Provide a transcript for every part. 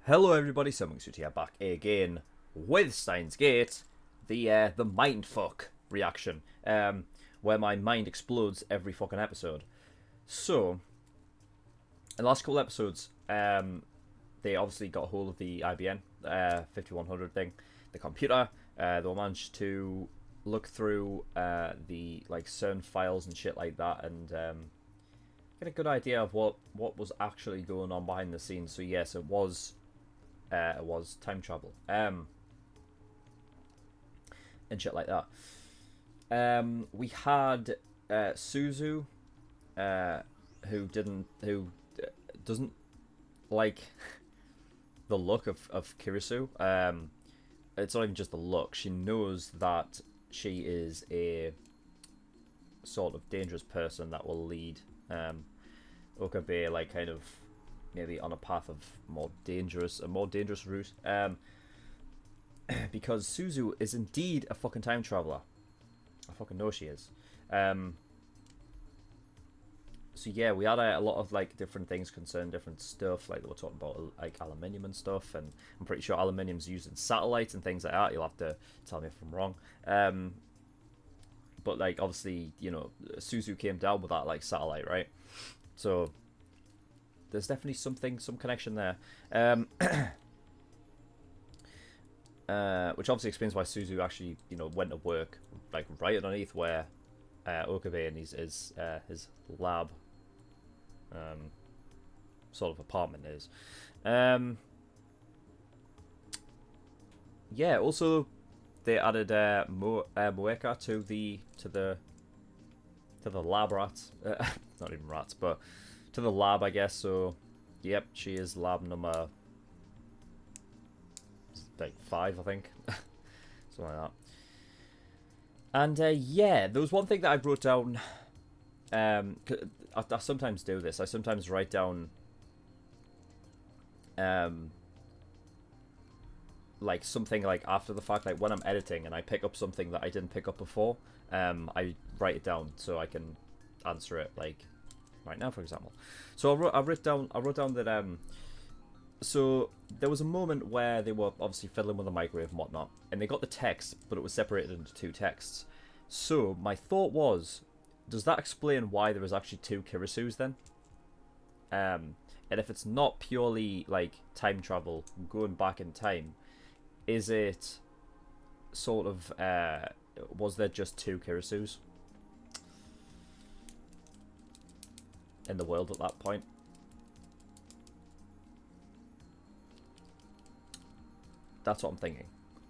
Hello everybody, SirMonkeySuit here, back again with Steins Gate, the mindfuck reaction, where my mind explodes every fucking episode. So, in the last couple episodes, they obviously got hold of the IBM 5100 thing, the computer. They managed to look through the CERN files and shit like that, and get a good idea of what was actually going on behind the scenes. So yes, it was time travel, and shit like that. We had Suzu, who doesn't like the look of Kirisu. It's not even just the look. She knows that she is a sort of dangerous person that will lead Okabe kind of maybe on a path of a more dangerous route. Because Suzu is indeed a fucking time traveler. I fucking know she is. So yeah, we had a lot of different things concern different stuff. They were talking about aluminium and stuff, and I'm pretty sure aluminium's used in satellites and things like that. You'll have to tell me if I'm wrong. But obviously, Suzu came down with that satellite, right? So there's definitely some connection there. Which obviously explains why Suzu actually, went to work right underneath where Okabe and his lab sort of apartment is. Yeah, also they added Moeka to the lab rats. Not even rats, but to the lab, I guess. So yep, she is lab number 5, I think. Something like that. And yeah, there was one thing that I wrote down. I sometimes do this. I sometimes write down something after the fact, when I'm editing and I pick up something that I didn't pick up before. I write it down so I can answer it right now, for example. So I wrote down that so there was a moment where they were obviously fiddling with the microwave and whatnot, and they got the text, but it was separated into 2 texts. So my thought was, does that explain why there was actually 2 Kirisus then? And if it's not purely time travel, going back in time, is it sort of was there just 2 Kirisus in the world at that point? That's what I'm thinking.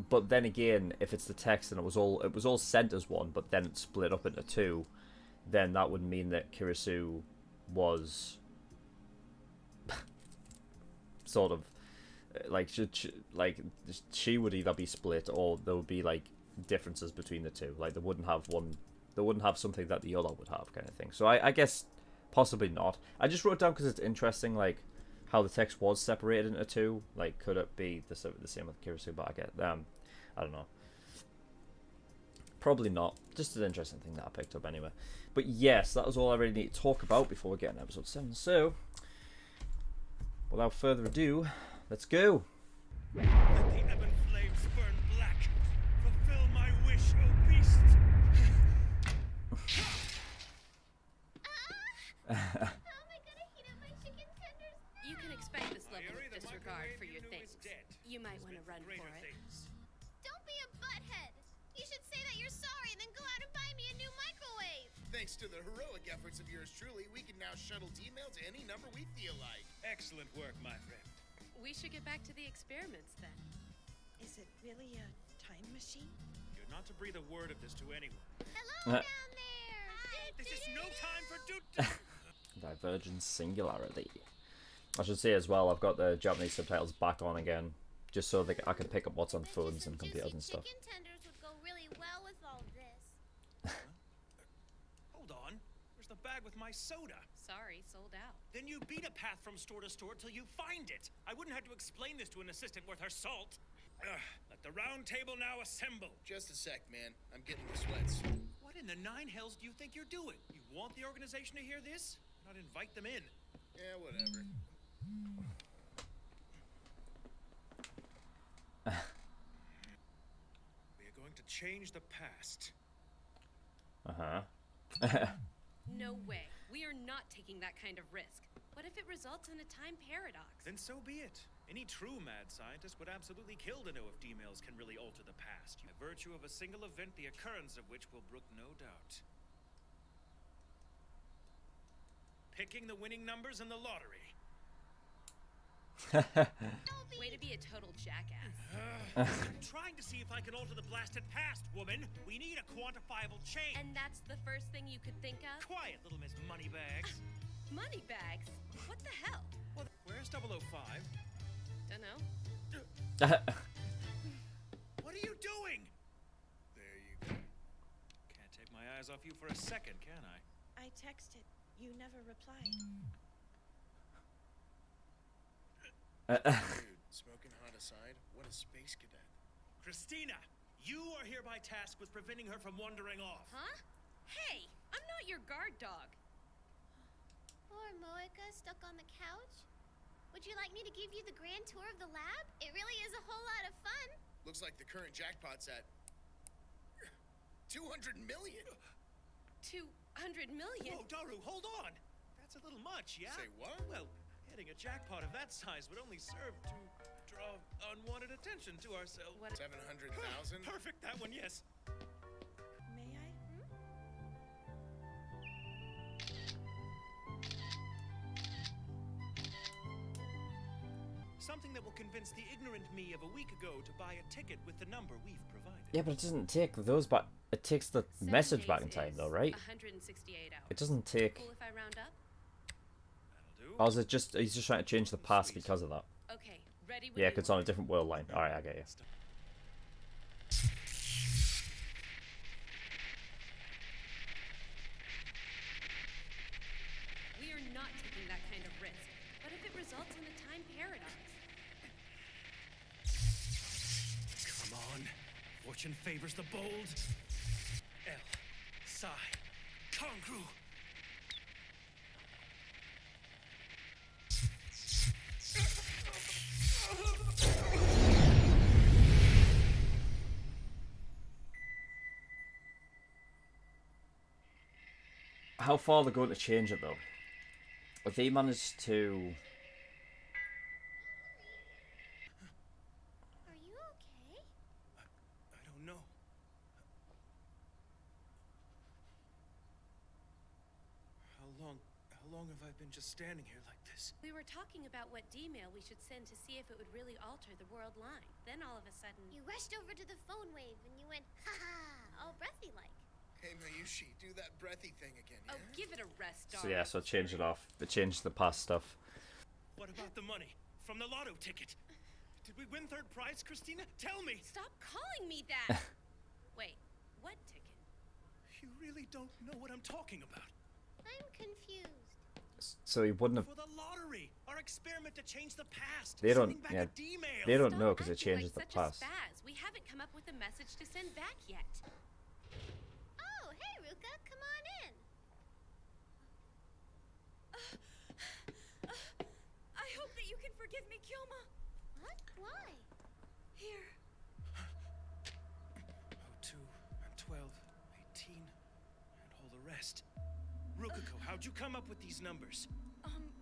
But then again, if it's the text and it was all sent as one, but then it split up into 2, then that would mean that Kirisu was sort of she would either be split, or there would be differences between the 2. They wouldn't have something that the other would have, kind of thing. So I guess possibly not. I just wrote down because it's interesting, how the text was separated into 2. Could it be the same with Kirisu? But I don't know. Probably not. Just an interesting thing that I picked up anyway. But yes, that was all I really need to talk about before we get into episode 7. So, without further ado, let's go. Let the ebon flames burn black. Fulfill my wish, O beast. You can expect this level of disregard for your things. You might want to run for it. Don't be a butthead! You should say that you're sorry and then go out and buy me a new microwave! Thanks to the heroic efforts of yours truly, we can now shuttle T-mail to any number we feel like. Excellent work, my friend. We should get back to the experiments then. Is it really a time machine? You're not to breathe a word of this to anyone. Hello down there! This is no time for Divergence singularity. I should say as well, I've got the Japanese subtitles back on again, just so that I can pick up what's on phones and computers and stuff. Chicken tenders would go really well with all this. Hold on. Where's the bag with my soda? Sorry, sold out. Then you beat a path from store to store till you find it. I wouldn't have to explain this to an assistant worth her salt. Let the round table now assemble. Just a sec, man. I'm getting the sweats. What in the 9 hells do you think you're doing? You want the organization to hear this? Not invite them in. Yeah, whatever. We are going to change the past. No way. We are not taking that kind of risk. What if it results in a time paradox? Then so be it. Any true mad scientist would absolutely kill to know if D-mails can really alter the past, by virtue of a single event, the occurrence of which will brook no doubt. Picking the winning numbers in the lottery. Way to be a total jackass. I'm trying to see if I can alter the blasted past, woman. We need a quantifiable change. And that's the first thing you could think of? Quiet, little Miss Moneybags. Moneybags? What the hell? Well, where's 005? Dunno. What are you doing? There you go. Can't take my eyes off you for a second, can I? I texted. You never replied. Dude, smoking hot aside, what a space cadet. Christina, you are hereby tasked with preventing her from wandering off. Huh? Hey, I'm not your guard dog. Poor Moeka stuck on the couch. Would you like me to give you the grand tour of the lab? It really is a whole lot of fun. Looks like the current jackpot's at 200 million. 200 million? Whoa, Daru, hold on. That's a little much, yeah? Say what? Well, hitting a jackpot of that size would only serve to draw unwanted attention to ourselves. What? 700,000? Perfect, that one, yes. May I? Something that will convince the ignorant me of a week ago to buy a ticket with the number we've provided. Yeah, but it doesn't take those back. It takes the 7 message back in days time, is though, right? 168 hours. It doesn't take. Cool if I round up? That'll do. Or is it just he's just trying to change the past because of that? Okay, ready when Yeah, you 'cause it's on a are. different world line. All right, I get you. We are not taking that kind of risk. What if it results in a time paradox? Come on. Fortune favors the bold. L. Psi. Congru. How far they're going to change it though? If they managed to, Are you okay? I don't know. How long have I been just standing here like this? We were talking about what D-mail we should send to see if it would really alter the world line. Then all of a sudden... You rushed over to the phone wave and you went, ha ha, all breathy like. Hey, Mayushi, do that breathy thing again, yeah? Oh, give it a rest, so darling. yeah, so change it off. It changed the past stuff. What about the money from the lotto ticket? Did we win third prize, Christina? Tell me! Stop calling me that! Wait, what ticket? You really don't know what I'm talking about. I'm confused. So he wouldn't have. For the lottery! Our experiment to change the past! They don't. Sending back Yeah, a D-mail. they don't Stop know because it acting changes like the such a past. spaz. We haven't come up with a message to send back yet. Oh, hey, Ruka, come on in. I hope that you can forgive me, Kyoma. What? Why? Here. 02 and 12, 18, and all the rest. Rukiko, how'd you come up with these numbers?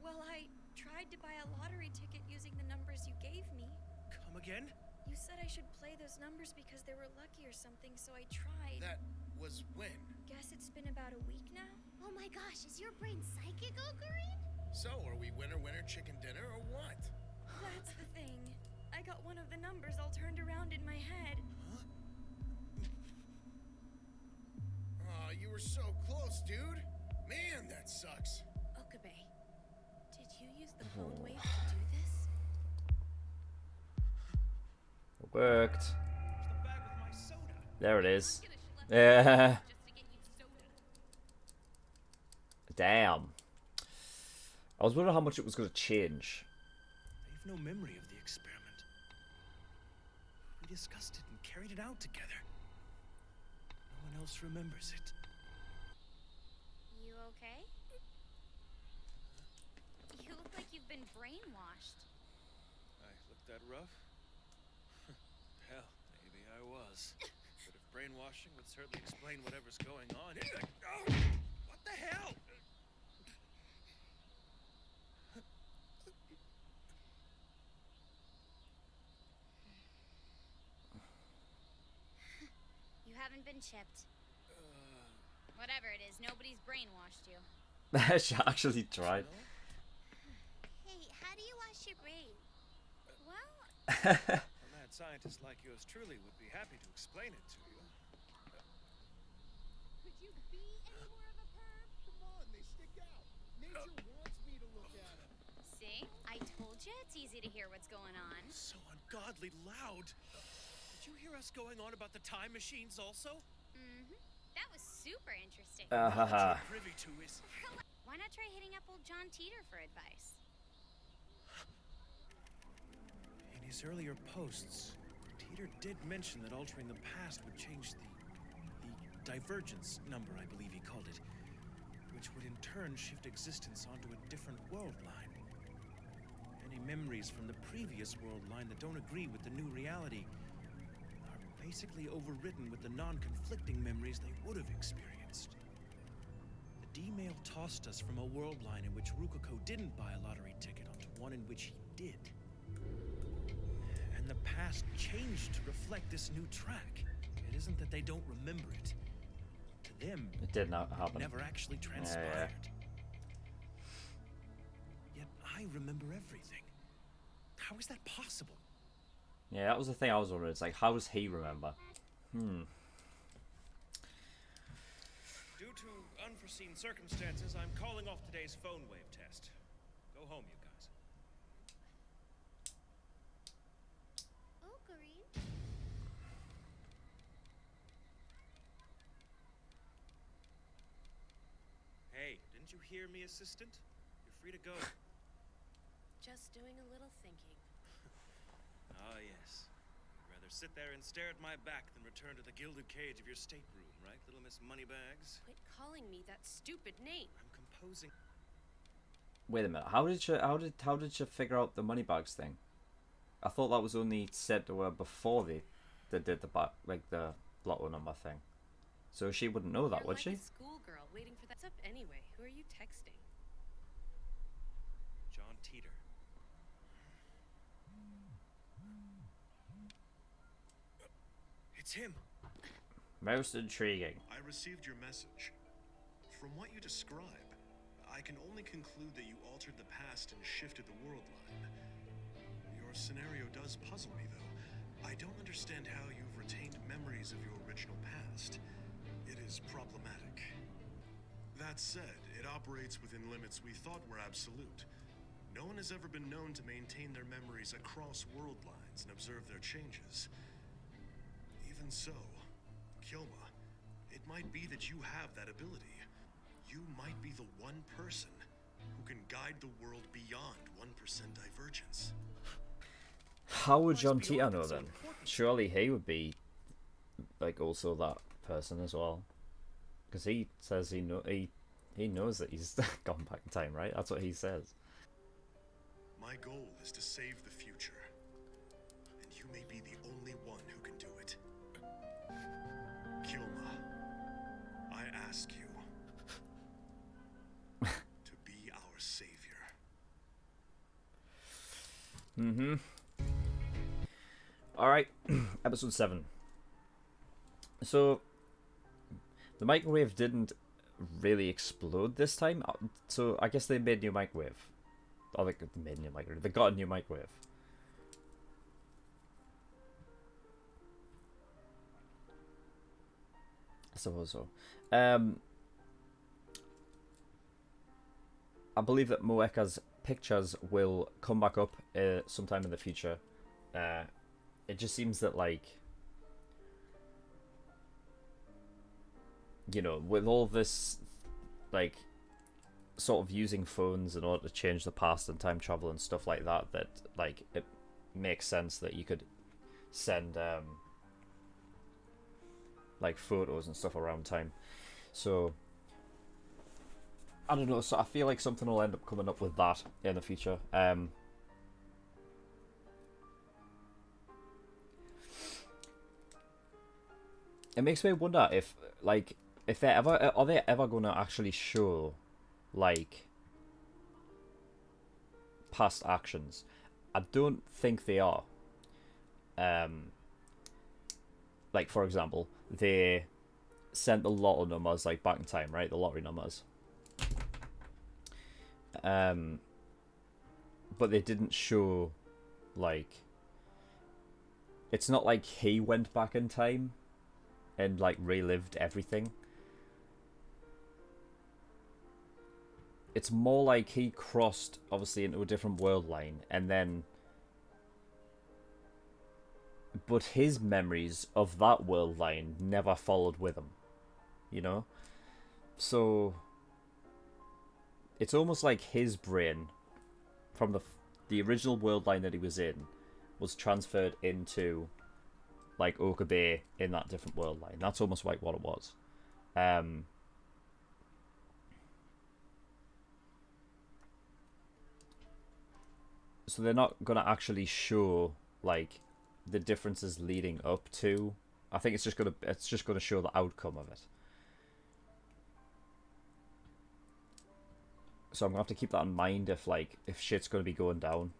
Well, I tried to buy a lottery ticket using the numbers you gave me. Come again? You said I should play those numbers because they were lucky or something, so I tried. That was when? Guess it's been about a week now. Oh my gosh, is your brain psychic, Ocarine? So, are we winner, winner, chicken dinner, or what? That's the thing. I got one of the numbers all turned around in my head. Aw, you were so close, dude. Man, that sucks. Okabe, did you use the phone wave to do this? It worked. Where's the bag with my soda? There it is. I'm gonna schlep Yeah. just to get you soda. Damn. I was wondering how much it was going to change. They've no memory of the experiment. We discussed it and carried it out together. No one else remembers it. You okay? You look like you've been brainwashed. I look that rough? was. But if brainwashing would certainly explain whatever's going on. What the hell? You haven't been chipped. Whatever it is, nobody's brainwashed you. She actually tried. Hey, how do you wash your brain? Well, A mad scientist like yours truly would be happy to explain it to you. Could you be any more of a perv? Come on, they stick out. Nature wants me to look at them. see? I told you it's easy to hear what's going on. So ungodly loud. Did you hear us going on about the time machines also? Mm-hmm. That was super interesting. What Haha. you're privy to is... Why not try hitting up old John Teeter for advice? In his earlier posts, Teeter did mention that altering the past would change the divergence number, I believe he called it, which would in turn shift existence onto a different world line. Any memories from the previous world line that don't agree with the new reality are basically overwritten with the non-conflicting memories they would have experienced. The D-mail tossed us from a world line in which Rukako didn't buy a lottery ticket onto one in which he did. And the past changed to reflect this new track. It isn't that they don't remember it. To them, It did not it happen. never actually transpired. Yet I remember everything. How is that possible? Yeah, that was the thing I was wondering. It's like, how does he remember? Due to unforeseen circumstances, I'm calling off today's phone wave test. Go home, you guys. Ocarine? Hey, didn't you hear me, assistant? You're free to go. Just doing a little thinking. Ah, yes. You'd rather sit there and stare at my back than return to the gilded cage of your stateroom, right, little Miss Moneybags? Quit calling me that stupid name. I'm composing. Wait a minute. How did she figure out the moneybags thing? I thought that was only said to her before they did the lotto number thing. So she wouldn't know that, You're would like she? a schoolgirl waiting for that. What's up anyway? Who are you texting? John Teeter. It's him. Most intriguing. I received your message. From what you describe, I can only conclude that you altered the past and shifted the world line. Your scenario does puzzle me, though. I don't understand how you've retained memories of your original past. It is problematic. That said, it operates within limits we thought were absolute. No one has ever been known to maintain their memories across world lines and observe their changes. Even so, Kilma, it might be that you have that ability. You might be the one person who can guide the world beyond 1% divergence. How would John Teeter know then? Surely he would be like also that person as well, because he says he knows that he's gone back in time, right? That's what he says. My goal is to save the future, and you may be the only one who can do it. Kilma, I ask you to be our savior. Alright, episode 7. So, the microwave didn't really explode this time, so I guess they made new microwave. Oh, they made new microwave. They got a new microwave. I suppose so. I believe that Moeka's pictures will come back up sometime in the future. It just seems that, like, you know, with all this, like, sort of using phones in order to change the past and time travel and stuff like that, that, like, it makes sense that you could send, like, photos and stuff around time. So, I don't know, so I feel like something will end up coming up with that in the future. it makes me wonder if, like, if they're ever, are they ever going to actually show, like, past actions? I don't think they are. Like, for example, they sent the lotto numbers, like, back in time, right? The lottery numbers. But they didn't show, like, it's not like he went back in time and, like, relived everything. It's more like he crossed, obviously, into a different world line, and then... But his memories of that world line never followed with him. You know? So... It's almost like his brain, from the original world line that he was in, was transferred into, like, Okabe in that different world line. That's almost like what it was. So they're not gonna actually show, like, the differences leading up to. I think it's just gonna show the outcome of it. So I'm gonna have to keep that in mind if shit's gonna be going down.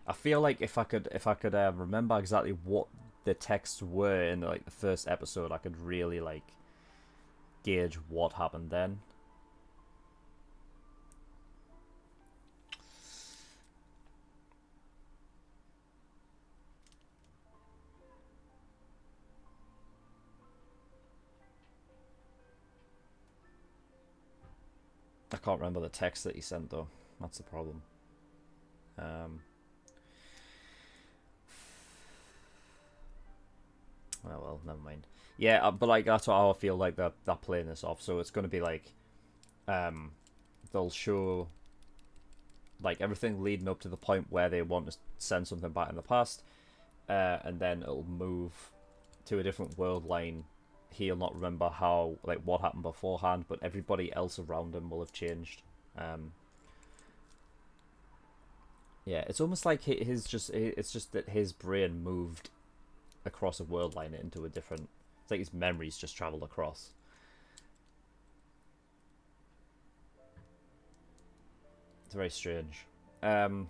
I feel like if I could remember exactly what the texts were in, like, the first episode, I could really, like, gauge what happened then. I can't remember the text that he sent, though. That's the problem. Oh well, never mind. Yeah, but, like, that's how I feel like they're playing this off. So it's going to be like, they'll show, like, everything leading up to the point where they want to send something back in the past, and then it'll move to a different world line. He'll not remember how, like, what happened beforehand, but everybody else around him will have changed. Yeah, it's almost like it's just that his brain moved across a world line into a different. It's like his memories just traveled across. It's very strange. We've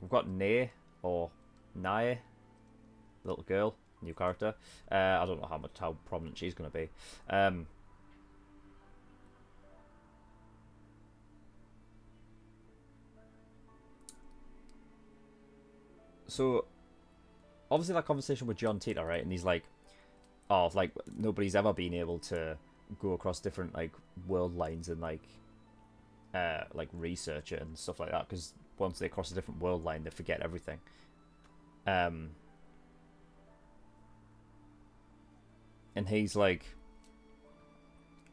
got Nae or Nae. Little girl, new character. I don't know how prominent she's going to be. So, obviously that conversation with John Tita, right? And he's like, oh, like, nobody's ever been able to go across different, like, world lines and, like research it and stuff like that, because once they cross a different world line, they forget everything. And he's like,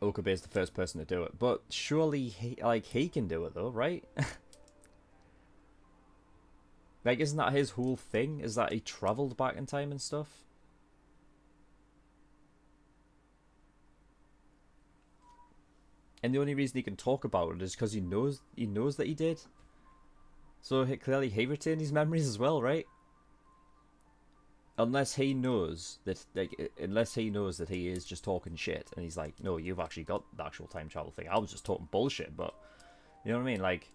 Okabe's the first person to do it, but surely he can do it though, right? Like, isn't that his whole thing? Is that he traveled back in time and stuff? And the only reason he can talk about it is because he knows that he did. So clearly he retained his memories as well, right? Unless he knows that he is just talking shit, and he's like, no, you've actually got the actual time travel thing. I was just talking bullshit, but you know what I mean? Like,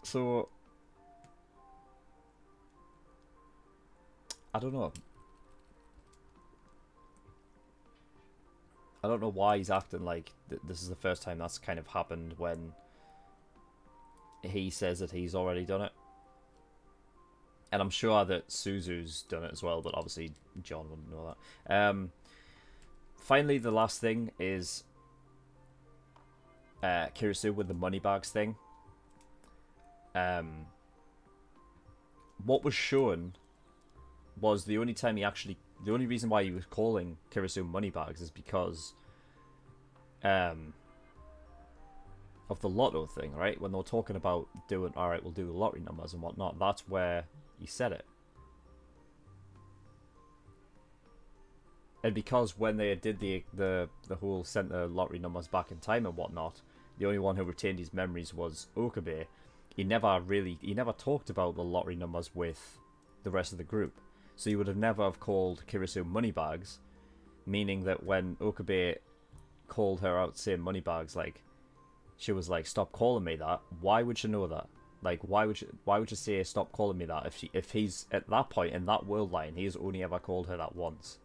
so I don't know. I don't know why he's acting like this is the first time that's kind of happened when he says that he's already done it. And I'm sure that Suzu's done it as well, but obviously John wouldn't know that. Finally, the last thing is Kirisu with the money bags thing. What was shown was the only reason why he was calling Kirisu moneybags is because of the lotto thing, right? When they were talking about doing, alright, we'll do the lottery numbers and whatnot, that's where he said it. And because when they did the whole sent the lottery numbers back in time and whatnot, the only one who retained his memories was Okabe. He never talked about the lottery numbers with the rest of the group. So you would have never have called Kirisu Moneybags, meaning that when Okabe called her out saying Moneybags, like, she was like, stop calling me that. Why would she know that? Like, why would you say stop calling me that if he's at that point in that world line, he's only ever called her that once?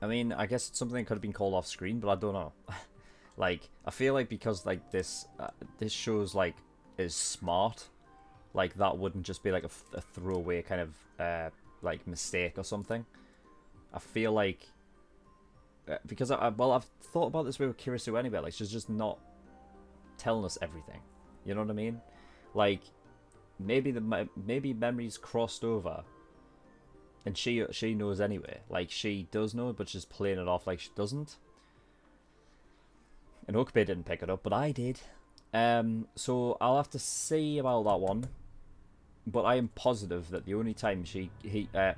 I mean, I guess it's something that could have been called off screen, but I don't know. Like, I feel like because like this show's like is smart, like that wouldn't just be like a throwaway kind of like mistake or something. I feel like because I've thought about this with Kirisu anyway. Like, she's just not telling us everything. You know what I mean? Like, maybe memories crossed over, and she knows anyway. Like, she does know, but she's playing it off like she doesn't. And Okabe didn't pick it up, but I did. So I'll have to see about that one. But I am positive that the only time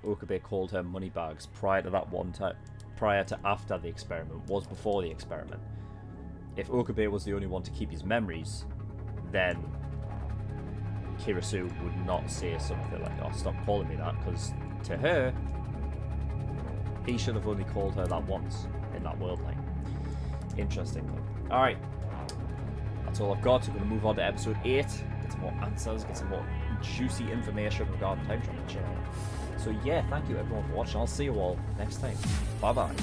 Okabe called her Moneybags prior to that one time, prior to after the experiment, was before the experiment. If Okabe was the only one to keep his memories, then Kirisu would not say something like, oh, stop calling me that, because to her, he should have only called her that once in that world line. Interesting though. Alright, that's all I've got. We're going to move on to episode 8, get some more answers, get some more juicy information regarding time travel channel. So yeah, thank you everyone for watching. I'll see you all next time. Bye bye.